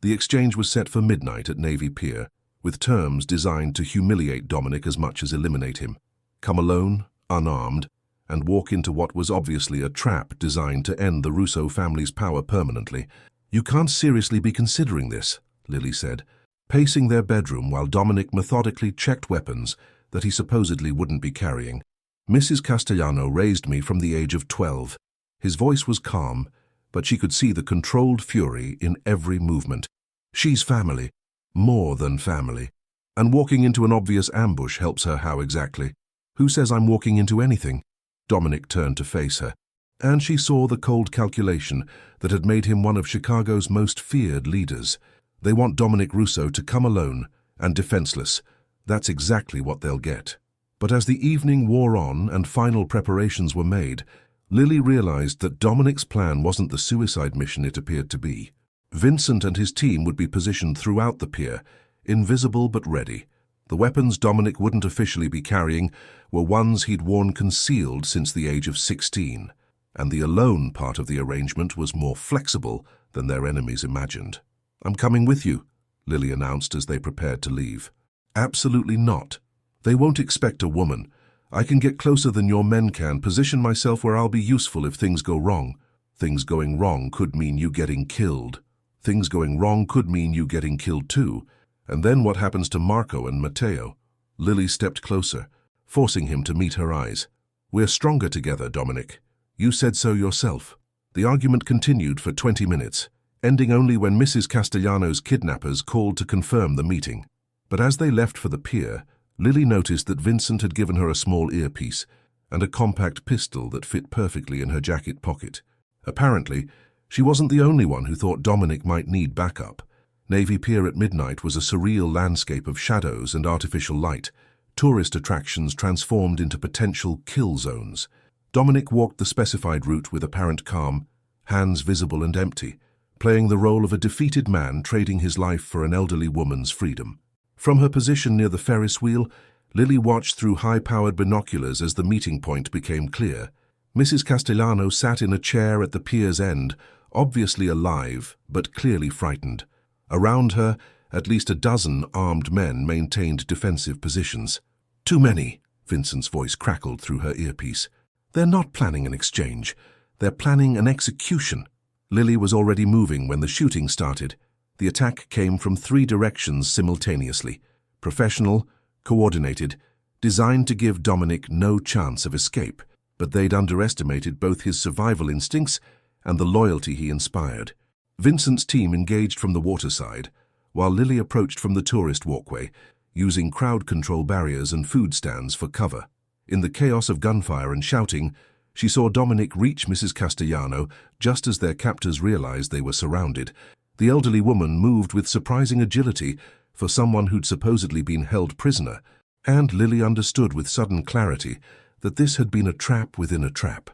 The exchange was set for midnight at Navy Pier, with terms designed to humiliate Dominic as much as eliminate him. Come alone, unarmed, and walk into what was obviously a trap designed to end the Russo family's power permanently. "You can't seriously be considering this," Lily said, pacing their bedroom while Dominic methodically checked weapons that he supposedly wouldn't be carrying. "Mrs. Castellano raised me from the age of 12. His voice was calm, but she could see the controlled fury in every movement. "She's family, more than family. And walking into an obvious ambush helps her how exactly? Who says I'm walking into anything?" Dominic turned to face her, and she saw the cold calculation that had made him one of Chicago's most feared leaders. They want Dominic Russo to come alone and defenseless. That's exactly what they'll get. But as the evening wore on and final preparations were made, Lily realized that Dominic's plan wasn't the suicide mission it appeared to be. Vincent and his team would be positioned throughout the pier, invisible but ready. The weapons Dominic wouldn't officially be carrying were ones he'd worn concealed since the age of 16, and the alone part of the arrangement was more flexible than their enemies imagined. "I'm coming with you," Lily announced as they prepared to leave. "Absolutely not. They won't expect a woman. I can get closer than your men can, position myself where I'll be useful if things go wrong. Things going wrong could mean you getting killed. Things going wrong could mean you getting killed too. And then what happens to Marco and Matteo?" Lily stepped closer, forcing him to meet her eyes. "We're stronger together, Dominic. You said so yourself." The argument continued for 20 minutes, ending only when Mrs. Castellano's kidnappers called to confirm the meeting. But as they left for the pier, Lily noticed that Vincent had given her a small earpiece and a compact pistol that fit perfectly in her jacket pocket. Apparently, she wasn't the only one who thought Dominic might need backup. Navy Pier at midnight was a surreal landscape of shadows and artificial light, tourist attractions transformed into potential kill zones. Dominic walked the specified route with apparent calm, hands visible and empty, playing the role of a defeated man trading his life for an elderly woman's freedom. From her position near the Ferris wheel, Lily watched through high-powered binoculars as the meeting point became clear. Mrs. Castellano sat in a chair at the pier's end, obviously alive, but clearly frightened. Around her, at least a dozen armed men maintained defensive positions. "Too many," Vincent's voice crackled through her earpiece. "They're not planning an exchange. They're planning an execution." Lily was already moving when the shooting started. The attack came from 3 directions simultaneously, professional, coordinated, designed to give Dominic no chance of escape, but they'd underestimated both his survival instincts and the loyalty he inspired. Vincent's team engaged from the waterside, while Lily approached from the tourist walkway, using crowd control barriers and food stands for cover. In the chaos of gunfire and shouting, she saw Dominic reach Mrs. Castellano just as their captors realized they were surrounded. The elderly woman moved with surprising agility for someone who'd supposedly been held prisoner, and Lily understood with sudden clarity that this had been a trap within a trap.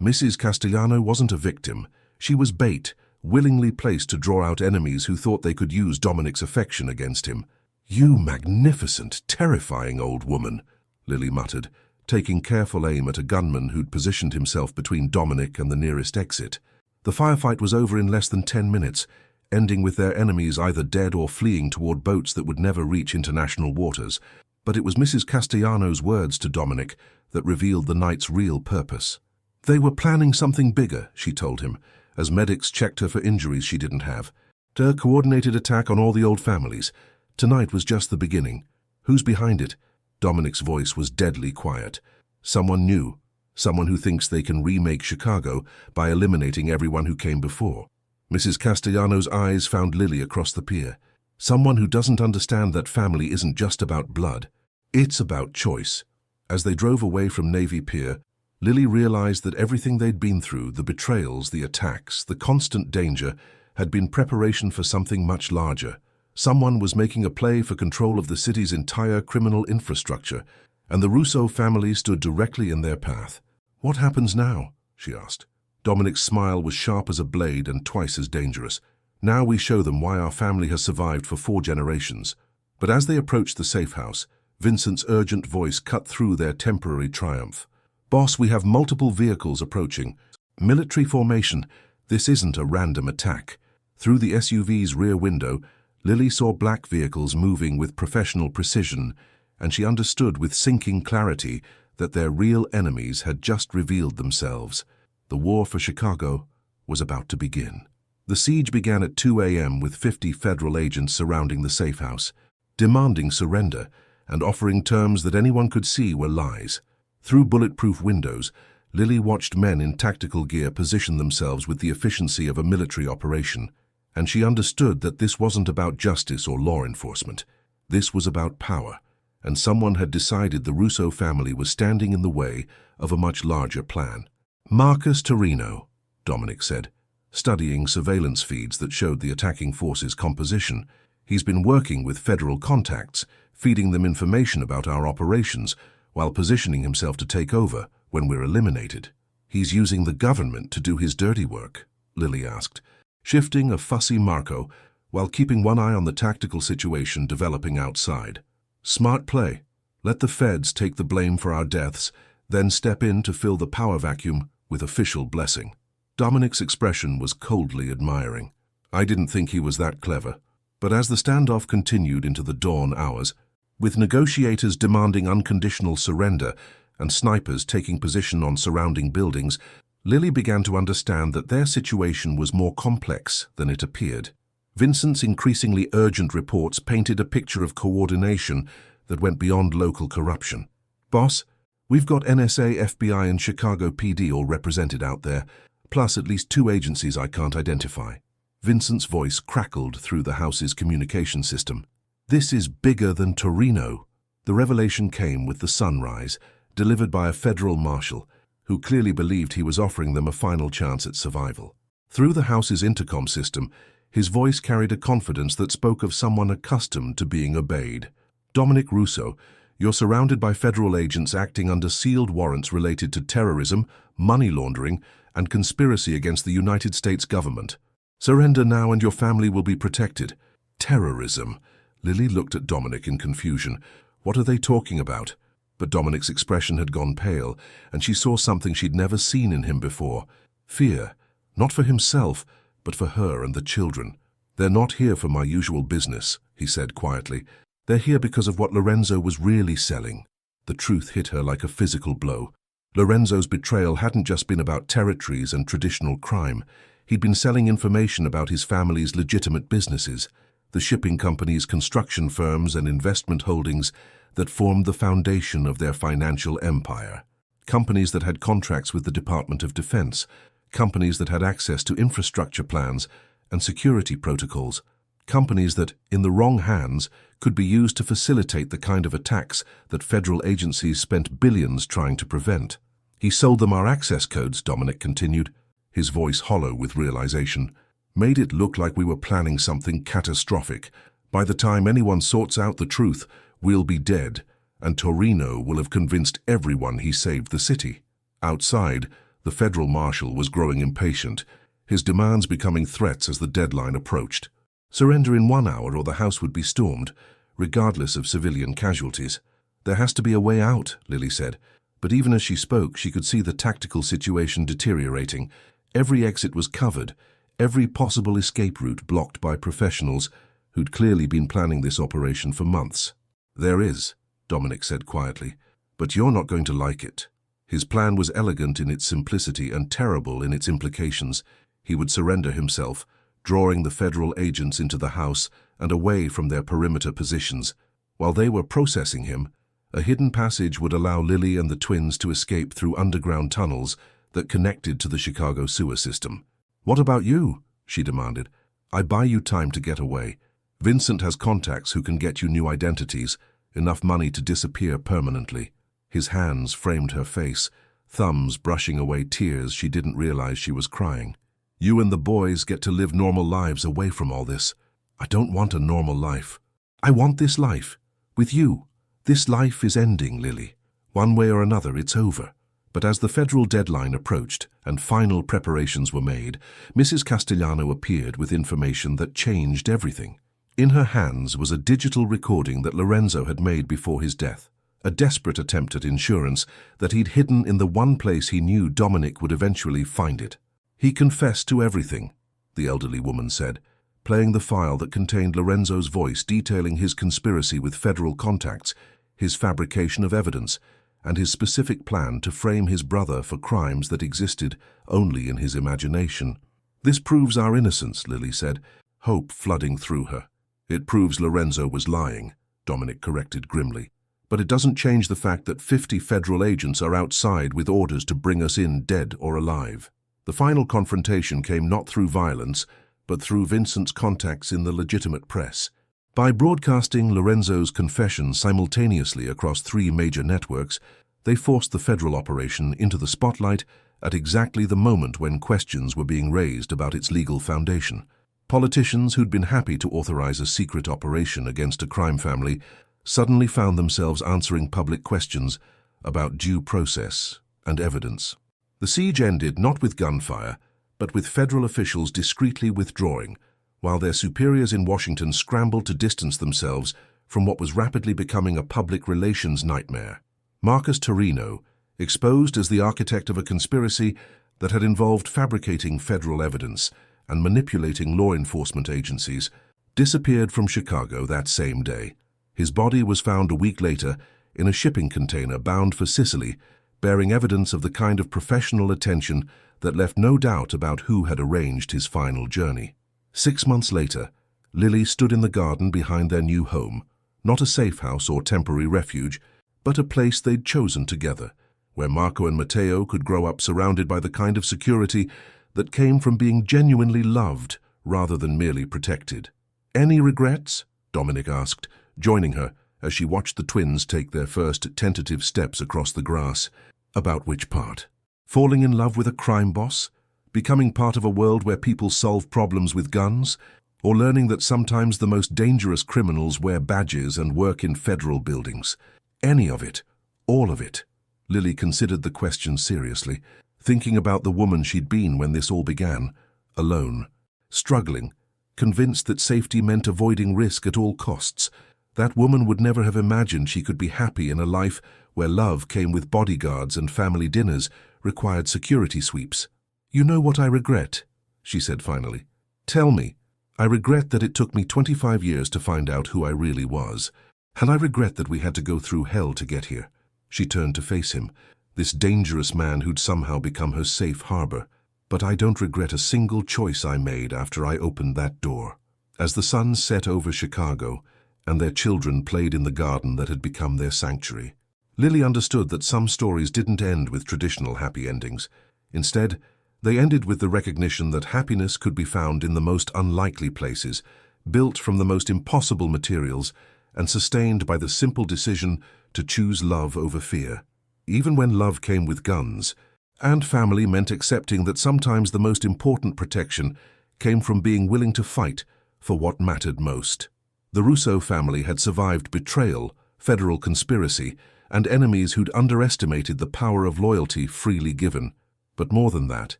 Mrs. Castellano wasn't a victim. She was bait, willingly placed to draw out enemies who thought they could use Dominic's affection against him. "You magnificent, terrifying old woman," Lily muttered, taking careful aim at a gunman who'd positioned himself between Dominic and the nearest exit. The firefight was over in less than 10 minutes, ending with their enemies either dead or fleeing toward boats that would never reach international waters. But it was Mrs. Castellano's words to Dominic that revealed the night's real purpose. "They were planning something bigger," she told him, as medics checked her for injuries she didn't have. "A coordinated attack on all the old families. Tonight was just the beginning. Who's behind it?" Dominic's voice was deadly quiet. "Someone new. Someone who thinks they can remake Chicago by eliminating everyone who came before." Mrs. Castellano's eyes found Lily across the pier. "Someone who doesn't understand that family isn't just about blood. It's about choice." As they drove away from Navy Pier, Lily realized that everything they'd been through, the betrayals, the attacks, the constant danger, had been preparation for something much larger. Someone was making a play for control of the city's entire criminal infrastructure, and the Russo family stood directly in their path. "What happens now?" she asked. Dominic's smile was sharp as a blade and twice as dangerous. "Now we show them why our family has survived for 4 generations." But as they approached the safe house, Vincent's urgent voice cut through their temporary triumph. "Boss, we have multiple vehicles approaching. Military formation. This isn't a random attack." Through the SUV's rear window, Lily saw black vehicles moving with professional precision, and she understood with sinking clarity that their real enemies had just revealed themselves. The war for Chicago was about to begin. The siege began at 2 a.m. with 50 federal agents surrounding the safe house, demanding surrender and offering terms that anyone could see were lies. Through bulletproof windows, Lily watched men in tactical gear position themselves with the efficiency of a military operation, and she understood that this wasn't about justice or law enforcement. This was about power, and someone had decided the Russo family was standing in the way of a much larger plan. "Marcus Torino," Dominic said, studying surveillance feeds that showed the attacking force's composition. "He's been working with federal contacts, feeding them information about our operations, while positioning himself to take over when we're eliminated." "He's using the government to do his dirty work?" Lily asked, shifting a fussy Marco while keeping one eye on the tactical situation developing outside. "Smart play. Let the feds take the blame for our deaths, then step in to fill the power vacuum with official blessing." Dominic's expression was coldly admiring. "I didn't think he was that clever." But as the standoff continued into the dawn hours, with negotiators demanding unconditional surrender and snipers taking position on surrounding buildings, Lily began to understand that their situation was more complex than it appeared. Vincent's increasingly urgent reports painted a picture of coordination that went beyond local corruption. "Boss, we've got NSA, FBI, and Chicago PD all represented out there, plus at least 2 agencies I can't identify." Vincent's voice crackled through the house's communication system. "This is bigger than Torino." The revelation came with the sunrise, delivered by a federal marshal, who clearly believed he was offering them a final chance at survival. Through the house's intercom system, his voice carried a confidence that spoke of someone accustomed to being obeyed. "Dominic Russo, you're surrounded by federal agents acting under sealed warrants related to terrorism, money laundering, and conspiracy against the United States government. Surrender now and your family will be protected." "Terrorism?" Lily looked at Dominic in confusion. "What are they talking about?" But Dominic's expression had gone pale, and she saw something she'd never seen in him before. Fear, not for himself, but for her and the children. "They're not here for my usual business," he said quietly. "They're here because of what Lorenzo was really selling." The truth hit her like a physical blow. Lorenzo's betrayal hadn't just been about territories and traditional crime. He'd been selling information about his family's legitimate businesses, the shipping companies, construction firms, and investment holdings that formed the foundation of their financial empire. Companies that had contracts with the Department of Defense, companies that had access to infrastructure plans and security protocols, companies that, in the wrong hands, could be used to facilitate the kind of attacks that federal agencies spent billions trying to prevent. "He sold them our access codes," Dominic continued, his voice hollow with realization. "Made it look like we were planning something catastrophic. By the time anyone sorts out the truth, we'll be dead, and Torino will have convinced everyone he saved the city." Outside, the federal marshal was growing impatient, his demands becoming threats as the deadline approached. "Surrender in 1 hour or the house would be stormed, regardless of civilian casualties." "There has to be a way out," Lily said. But even as she spoke, she could see the tactical situation deteriorating. Every exit was covered, every possible escape route blocked by professionals who'd clearly been planning this operation for months. "There is," Dominic said quietly, "but you're not going to like it." His plan was elegant in its simplicity and terrible in its implications. He would surrender himself, drawing the federal agents into the house and away from their perimeter positions. While they were processing him, a hidden passage would allow Lily and the twins to escape through underground tunnels that connected to the Chicago sewer system. "What about you?" she demanded. "I buy you time to get away. Vincent has contacts who can get you new identities, enough money to disappear permanently." His hands framed her face, thumbs brushing away tears she didn't realize she was crying. "You and the boys get to live normal lives away from all this." "I don't want a normal life. I want this life. With you. This life is ending, Lily. One way or another, it's over." But as the federal deadline approached and final preparations were made, Mrs. Castellano appeared with information that changed everything. In her hands was a digital recording that Lorenzo had made before his death, a desperate attempt at insurance that he'd hidden in the one place he knew Dominic would eventually find it. He confessed to everything, the elderly woman said, playing the file that contained Lorenzo's voice detailing his conspiracy with federal contacts, his fabrication of evidence, and his specific plan to frame his brother for crimes that existed only in his imagination. "This proves our innocence," Lily said, hope flooding through her. "It proves Lorenzo was lying," Dominic corrected grimly. "But it doesn't change the fact that 50 federal agents are outside with orders to bring us in dead or alive." The final confrontation came not through violence, but through Vincent's contacts in the legitimate press. By broadcasting Lorenzo's confession simultaneously across 3 major networks, they forced the federal operation into the spotlight at exactly the moment when questions were being raised about its legal foundation. Politicians who'd been happy to authorize a secret operation against a crime family suddenly found themselves answering public questions about due process and evidence. The siege ended not with gunfire, but with federal officials discreetly withdrawing, while their superiors in Washington scrambled to distance themselves from what was rapidly becoming a public relations nightmare. Marcus Torino, exposed as the architect of a conspiracy that had involved fabricating federal evidence and manipulating law enforcement agencies, disappeared from Chicago that same day. His body was found a week later in a shipping container bound for Sicily, bearing evidence of the kind of professional attention that left no doubt about who had arranged his final journey. 6 months later, Lily stood in the garden behind their new home, not a safe house or temporary refuge, but a place they'd chosen together, where Marco and Matteo could grow up surrounded by the kind of security that came from being genuinely loved rather than merely protected. "Any regrets?" Dominic asked, joining her as she watched the twins take their first tentative steps across the grass. "About which part? Falling in love with a crime boss? Becoming part of a world where people solve problems with guns? Or learning that sometimes the most dangerous criminals wear badges and work in federal buildings? Any of it. All of it." Lily considered the question seriously, thinking about the woman she'd been when this all began, alone, struggling, convinced that safety meant avoiding risk at all costs. That woman would never have imagined she could be happy in a life where love came with bodyguards and family dinners required security sweeps. "You know what I regret?" she said finally. "Tell me. I regret that it took me 25 years to find out who I really was. And I regret that we had to go through hell to get here." She turned to face him, this dangerous man who'd somehow become her safe harbor. "But I don't regret a single choice I made after I opened that door." As the sun set over Chicago, and their children played in the garden that had become their sanctuary, Lily understood that some stories didn't end with traditional happy endings. Instead, they ended with the recognition that happiness could be found in the most unlikely places, built from the most impossible materials, and sustained by the simple decision to choose love over fear. Even when love came with guns, and family meant accepting that sometimes the most important protection came from being willing to fight for what mattered most. The Russo family had survived betrayal, federal conspiracy, and enemies who'd underestimated the power of loyalty freely given. But more than that,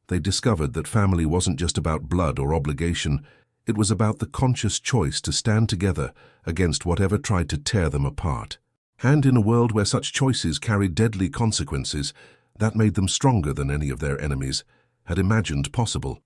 they discovered that family wasn't just about blood or obligation. It was about the conscious choice to stand together against whatever tried to tear them apart. And in a world where such choices carried deadly consequences, that made them stronger than any of their enemies had imagined possible.